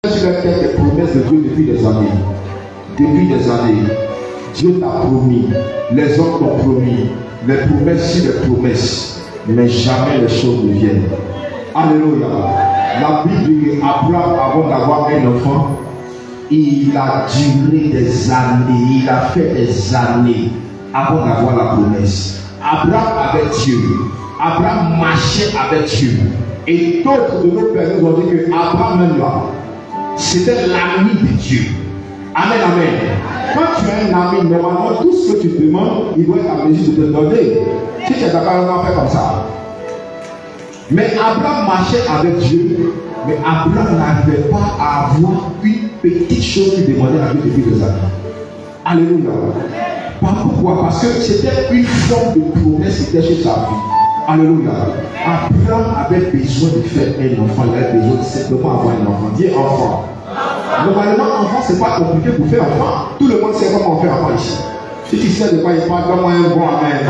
Tu as fait des promesses de Dieu depuis des années. Depuis des années, Dieu t'a promis, les hommes t'ont promis, les promesses sur les promesses, mais jamais les choses ne viennent. Alléluia. La Bible dit qu'Abraham, avant d'avoir un enfant, il a duré des années, il a fait des années avant d'avoir la promesse. Abraham avait Dieu, Abraham marchait avec Dieu. Et d'autres de nos pères nous ont dit que Abraham même là, c'était l'ami de Dieu. Amen, amen. Quand tu as un ami, normalement, tout ce que tu demandes, il doit être en mesure de te donner. Si tu es d'accord, on va faire comme ça. Mais Abraham marchait avec Dieu, mais Abraham n'arrivait pas à avoir une petite chose qu'il demandait à Dieu depuis des années. Alléluia. Pourquoi? Parce que c'était une forme de promesse qui était chez sa vie. Alléluia. Abraham avait besoin de faire un enfant, il avait besoin de simplement avoir un enfant. Dis enfant. Normalement, enfant, c'est pas compliqué pour faire enfant. Tout le monde sait comment on fait enfant ici. Si tu sais de quoi il parle, donne-moi un bon amen.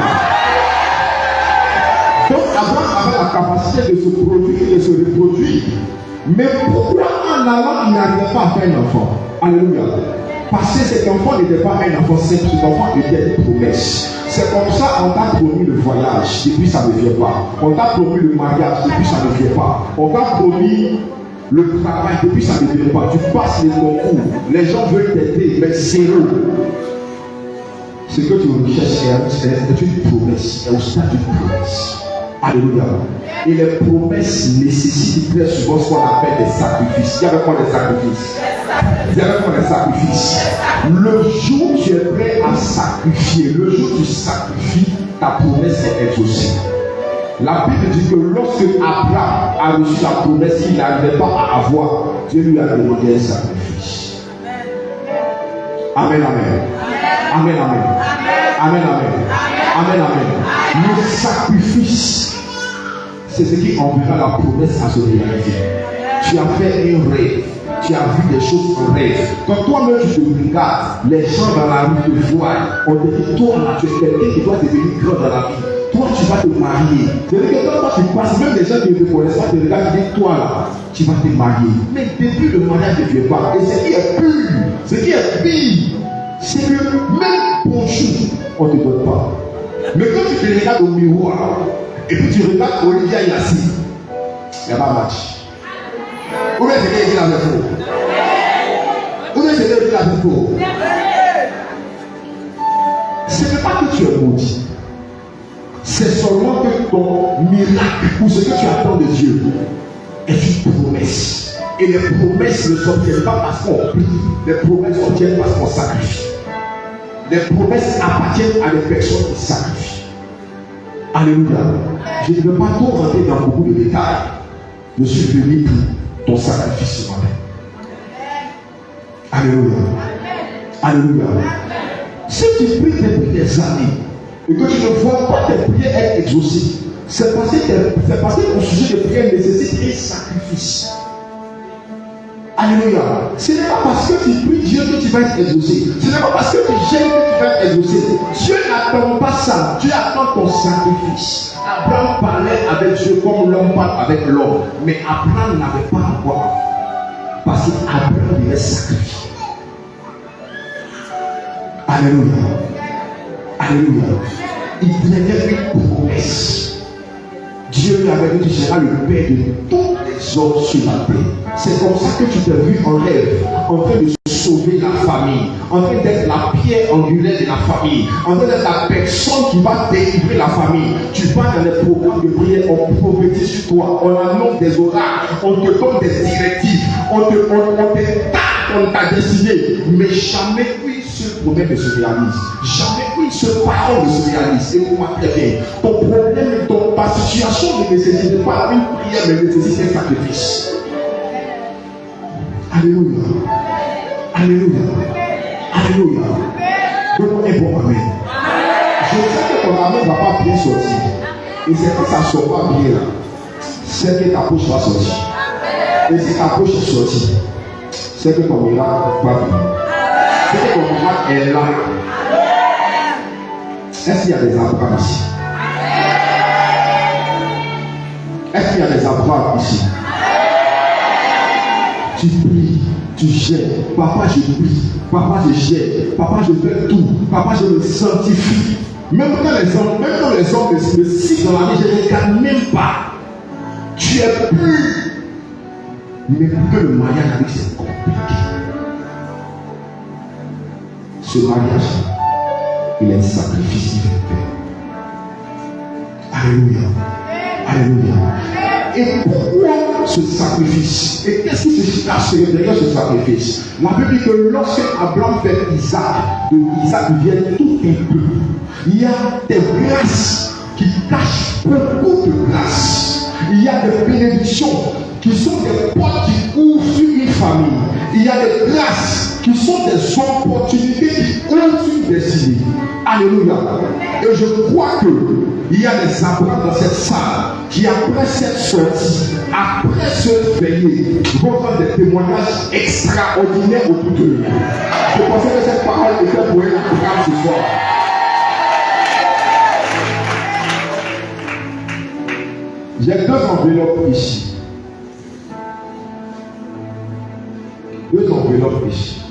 Donc, Abraham avait la capacité de se produire et de se reproduire. Mais pourquoi en allant, il n'arrivait pas à faire un enfant? Alléluia. Parce que cet enfant n'était pas un enfant simple, cet enfant était une promesse. C'est comme ça qu'on t'a promis le voyage, et puis ça ne vient pas. On t'a promis le mariage, et puis ça ne vient pas. On t'a promis le travail, et puis ça ne vient pas. Tu passes les concours, les gens veulent t'aider, mais zéro. Ce que tu recherches est une promesse, est au stade d'une promesse. Alléluia. Et les promesses nécessitent très souvent ce qu'on appelle des sacrifices. Il y avait quoi des sacrifices? Il y avait quoi des sacrifices? Le jour où tu es prêt à sacrifier, le jour où tu sacrifies, ta promesse est exaucée. La Bible dit que lorsque Abraham a reçu la promesse qu'il n'arrivait pas à avoir, Dieu lui a demandé un sacrifice. Amen, amen. Amen, amen. Amen, amen. Amen, amen. Le sacrifice, c'est ce qui enverra la promesse à se réaliser. Tu as fait un rêve, tu as vu des choses en rêve. Quand toi-même tu te regardes, les gens dans la rue te voient, on te dit, toi là, tu es quelqu'un qui doit devenir grand dans la vie. Toi, tu vas te marier. C'est-à-dire que quand tu passes, même les gens qui ne te connaissent pas, te regardent et disent, toi là, tu vas te marier. Mais depuis le mariage ne vient pas. Et ce qui est pur, ce qui est pire, c'est que même bonjour, on ne te donne pas. Mais quand tu te regardes au miroir, et puis tu regardes Olivia Yassi, il n'y a pas match. Ou bien c'est quelqu'un qui l'a fait faux. Ou bien c'est quelqu'un qui l'a fait faux. Ce n'est pas que tu es maudit. C'est seulement que ton miracle ou ce que tu attends de Dieu est une promesse. Et les promesses ne s'obtiennent pas parce qu'on prie. Les promesses s'obtiennent parce qu'on sacrifie. Les promesses appartiennent à des personnes qui sacrifient. Alléluia. Je ne veux pas trop rentrer dans beaucoup de détails. Je suis venu pour ton sacrifice ce matin. Alléluia. Alléluia. Si tu pries depuis des années et que tu ne vois pas tes prières être exaucées, c'est parce que ton sujet de prière nécessite un sacrifice. Alléluia. Ce n'est pas parce que tu pries Dieu que tu vas être exaucé. Ce n'est pas parce que tu gênes que tu vas être exaucé. Dieu n'attend pas ça. Dieu attend ton sacrifice. Abraham parlait avec Dieu comme l'homme parle avec l'homme. Mais Abraham n'avait pas à voir. Parce qu'Abraham devait sacrifier. Alléluia. Alléluia. Il prenait une promesse. Dieu lui avait dit, tu seras le père de tous les hommes sur la terre. C'est comme ça que tu t'es vu en rêve, en train de sauver la famille, en train d'être la pierre angulaire de la famille, en train d'être la personne qui va délivrer la famille. Tu vas dans les programmes de prière, on prophétise sur toi, on annonce des oracles, on te donne des directives, on t'a décidé, mais jamais une seule promesse ne se réalise. Jamais une seule parole ne se réalise. Et moi très bien, ton problème, ta situation ne nécessite pas une prière, mais nécessite un sacrifice. Alléluia. Alléluia. Alléluia. Donne-moi un bon amen. Je sais que ton amen ne va pas bien sortir. Et c'est que ça ne sort pas bien là. C'est que ta bouche va sortir. Et si ta bouche est sortie, c'est que ton miracle va bien. C'est que ton miracle est là. Est-ce qu'il y a des Abraham ici? Est-ce qu'il y a des Abraham ici? Tu pries, tu gères. Papa, je prie. Papa, je gère. Papa, je fais tout. Papa, je me sanctifie. Même quand les hommes me citent dans la vie, je ne regarde même pas. Tu es pur. Mais pour que le mariage avec c'est compliqué. Ce mariage, il est un sacrifice qui fait peur. Alléluia. Alléluia. Et pourquoi ce sacrifice? Et qu'est-ce qui se cache derrière ce sacrifice? La Bible dit que lorsque Abraham fait Isaac, de Isaac vient tout un peu. Il y a des grâces qui cachent beaucoup de grâces. Il y a des bénédictions qui sont des portes qui ouvrent sur une famille. Il y a des grâces qui sont des opportunités qui ouvrent sur une destinée. Alléluia. Et je crois qu'il y a des Abraham dans cette salle qui, après cette sortie, après ce veillée, vont faire des témoignages extraordinaires autour d'eux. Je pensais que cette parole était pour un Abraham ce soir. J'ai deux enveloppes ici. Deux enveloppes ici.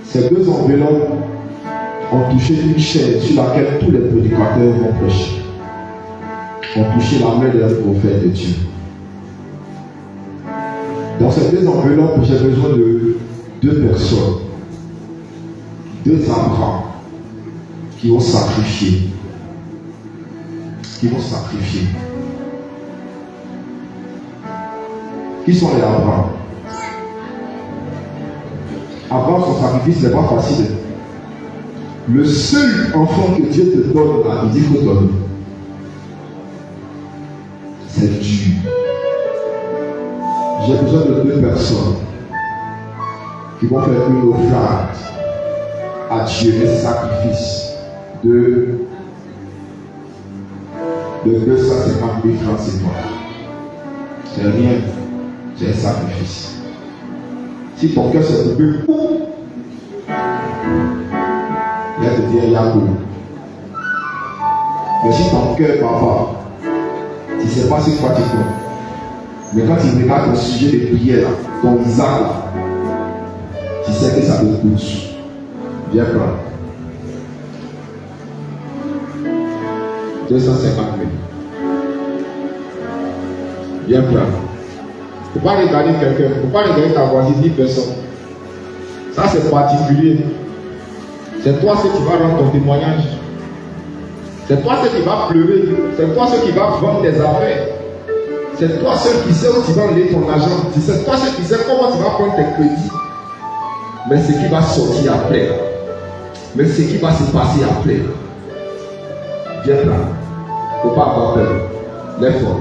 Ces deux enveloppes ont touché une chaîne sur laquelle tous les prédicateurs vont prêcher. Ont touché la main d'un prophète de Dieu. Dans ces deux enveloppes, j'ai besoin de deux personnes. Deux Abraham qui vont sacrifier. Qui vont sacrifier. Qui sont les Abraham? Abraham, son sacrifice n'est pas facile. Le seul enfant que Dieu te donne dans la vie, il faut donner. C'est dur. J'ai besoin de deux personnes qui vont faire une offrande à Dieu, un sacrifice de 250 000 francs CFA. C'est rien. C'est un sacrifice. Si ton cœur s'est coupé, il va te dire Yago. Mais si ton cœur, papa, tu ne sais pas ce que tu fais, mais quand tu regardes ton sujet de prière, là, ton Isaac, là, tu sais que ça te coûte. Viens prendre. 250 000. Viens prendre. Il ne faut pas regarder quelqu'un, il ne faut pas regarder ta voisine, 10 personnes. Ça c'est particulier. C'est toi ce qui va rendre ton témoignage. C'est toi ce qui va pleurer. C'est toi ce qui va vendre tes affaires. C'est toi seul qui sais où tu vas enlever ton argent. C'est toi seul qui sais comment tu vas prendre tes crédits. Mais ce qui va sortir après. Mais ce qui va se passer après. Viens là. Il ne faut pas avoir peur. Lève-toi.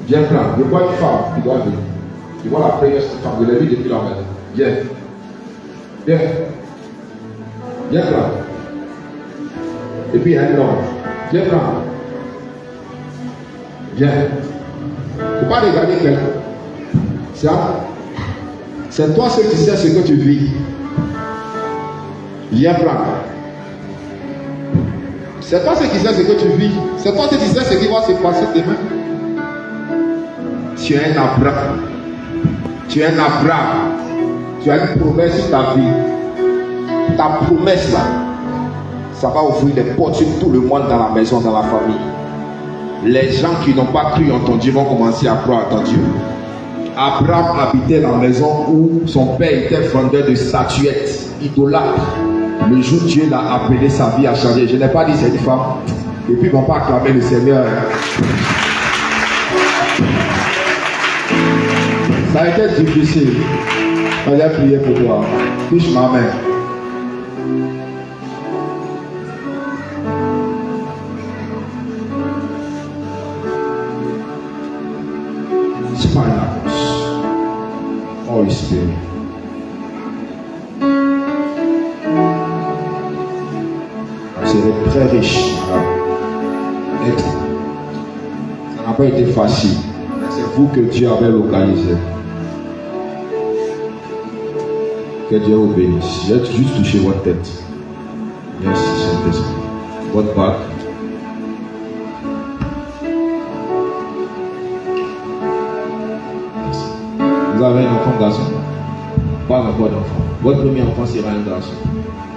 Viens prendre. Je vois une femme qui doit venir. Je vois la première femme. Je l'ai vue depuis la maison. Viens. Viens. Viens prendre. Et puis il y a un homme. Viens prendre. Viens. Il ne faut pas regarder quelqu'un. C'est toi seul qui sais ce que tu vis. Viens prendre. C'est toi seul qui sais ce que tu vis. C'est toi seul qui sais ce qui va se passer demain. Tu es un Abraham. Tu es un Abraham. Tu as une promesse sur ta vie. Ta promesse là, ça va ouvrir des portes sur tout le monde dans la maison, dans la famille. Les gens qui n'ont pas cru en ton Dieu vont commencer à croire en ton Dieu. Abraham habitait dans la maison où son père était vendeur de statuettes, idolâtre. Le jour où Dieu l'a appelé, sa vie a changé. Je n'ai pas dit c'est une femme. Et puis ils ne vont pas acclamer le Seigneur. Ça a été difficile. On a prié pour toi. Touche ma main. Spinals. Holy Spirit. C'est très riche. Ça n'a pas été facile. C'est vous que Dieu avait localisé. Que Dieu vous bénisse. J'ai juste touché votre tête. Merci Saint-Esprit. Votre bac. Vous avez un enfant garçon? Pas encore d'enfant. Votre premier enfant sera un garçon.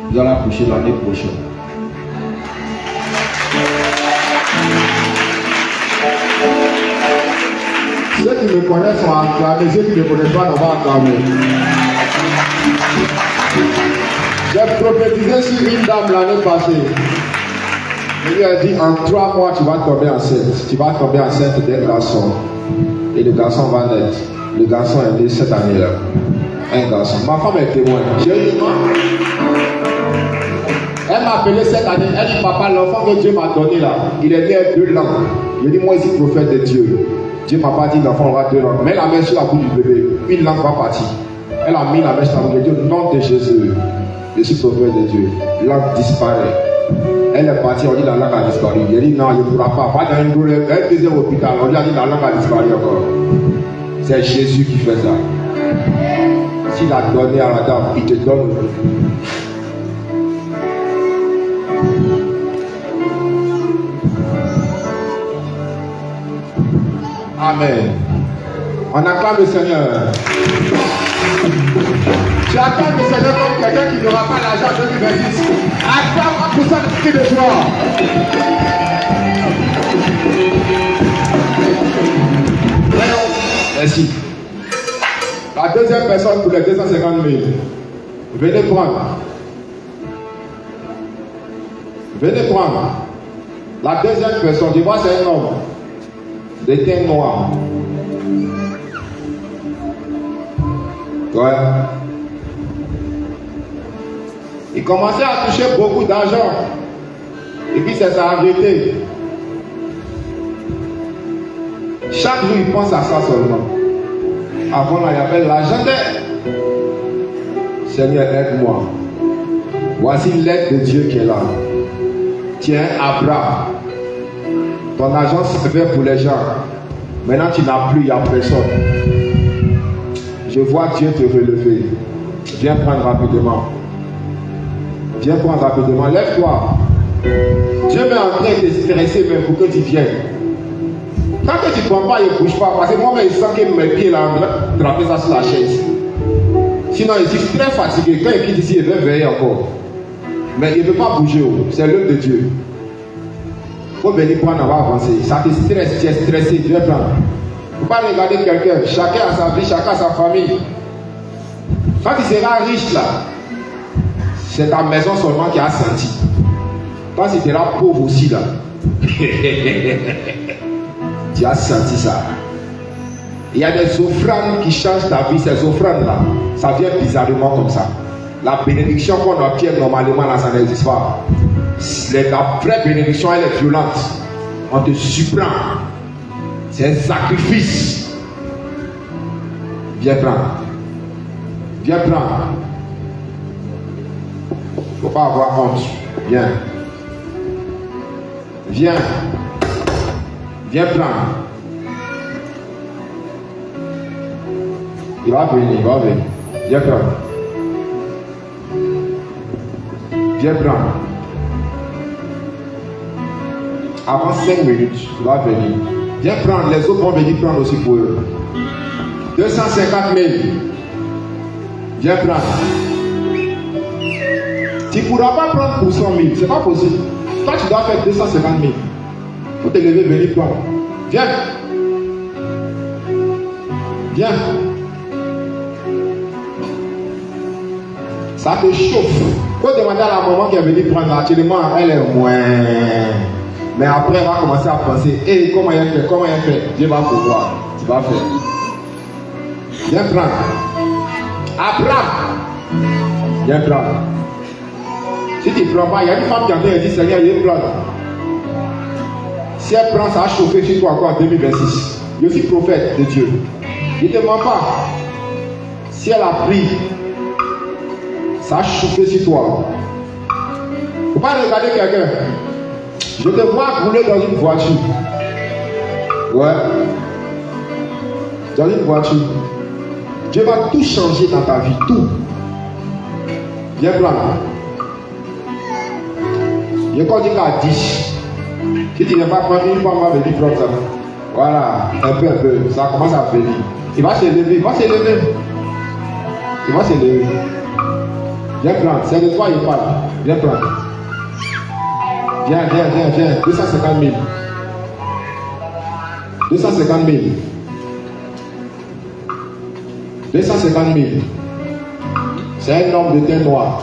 Vous allez accoucher l'année prochaine. Ceux qui me connaissent sont acclamés, ceux qui ne me connaissent pas, on va acclamer. J'ai prophétisé sur une dame l'année passée. Je lui ai dit, en 3 mois, tu vas tomber enceinte. Tu vas tomber enceinte d'un garçon. Et le garçon va naître. Le garçon est né cette année-là. Un garçon. Ma femme est témoin. J'ai dit, elle m'a appelé cette année. Elle dit, papa, l'enfant que Dieu m'a donné là, il est né à 2 langues. Je dis, moi ici, prophète de Dieu. Dieu m'a pas dit l'enfant aura 2 langues. Mets la main sur la bouche du bébé. Une langue va partir. Elle a mis la main sur la bouche. Je dis, au nom de Jésus, je suis prophète de Dieu. Langue disparaît. Elle est partie, on dit la langue a disparu. Elle dit non, il ne pourra pas. Pas dans une douleur. Elle faisait hôpital. On lui a dit la langue a disparu encore. C'est Jésus qui fait ça. S'il a donné à la dame, il te donne. Amen. On acclame le Seigneur. Tu acclames le Seigneur comme quelqu'un qui n'aura pas l'argent de 2026. Acclame pour ça le cri de joie. Merci. La deuxième personne pour les 250 000. Venez prendre. Venez prendre. La deuxième personne, tu vois, c'est un homme. De teint noir. Ouais. Il commençait à toucher beaucoup d'argent. Et puis ça s'est arrêté. Chaque jour, il pense à ça seulement. Avant, là, il y avait l'argent. Seigneur, aide-moi. Voici l'aide de Dieu qui est là. Tiens, Abraham. Ton argent servait pour les gens. Maintenant, tu n'as plus, il n'y a personne. Je vois Dieu te relever. Viens prendre rapidement. Viens prendre rapidement. Lève-toi. Dieu m'est en train de te stresser même pour que tu viennes. Quand tu ne prends pas, il ne bouge pas. Parce que moi, je sens que mes pieds là, trapper ça sur la chaise. Sinon, je suis très fatigué. Quand il quitte ici, il va veiller encore. Mais il ne peut pas bouger. C'est l'œuvre de Dieu. Il faut venir prendre, on va avancer. Ça te stresse, tu es stressé, tu vas prendre. Il ne faut pas regarder quelqu'un. Chacun a sa vie, chacun a sa famille. Quand tu seras riche là, c'est ta maison seulement qui a senti. Quand tu seras pauvre aussi là, tu as senti ça. Il y a des offrandes qui changent ta vie. Ces offrandes là, ça vient bizarrement comme ça. La bénédiction qu'on obtient normalement là, ça n'existe pas. La vraie bénédiction, elle est violente. On te surprend. C'est un sacrifice. Viens prendre. Viens prendre. Il ne faut pas avoir honte. Viens. Viens. Viens prendre. Il va venir, il va venir. Viens prendre. Viens prendre. Avant 5 minutes, tu vas venir. Viens prendre, les autres vont venir prendre aussi pour eux. 250 000. Viens prendre. Tu ne pourras pas prendre pour 100 000, c'est pas possible. Toi, tu dois faire 250 000. Il faut te lever, venir prendre. Viens. Viens. Ça te chauffe. Il faut demander à la maman qui est venue prendre. Actuellement, elle est moins. Mais après, elle va commencer à penser, hey, comment elle fait, comment elle fait. Dieu va pouvoir, tu vas faire. Viens prendre. Abraham. Viens prendre. Si tu ne prends pas, il y a une femme qui a dit, Seigneur, viens prendre. Si elle prend, ça va chauffer sur toi encore en 2026. Je suis prophète de Dieu. Je ne te mens pas. Si elle a pris, ça va chauffer sur toi. Il ne faut pas regarder quelqu'un. Je te vois rouler dans une voiture. Ouais. Dans une voiture. Dieu va tout changer dans ta vie. Tout. Viens prendre. Je crois qu'il y a 10. Si tu n'es pas prendre une fois, on va venir prendre ça. Voilà, un peu, ça commence à venir. Il va s'élever, il va s'élever. Il va s'élever. Viens prendre, c'est de toi il parle. Viens prendre. Viens. 250 000. 250 000. 250 000. C'est un homme de teint noir.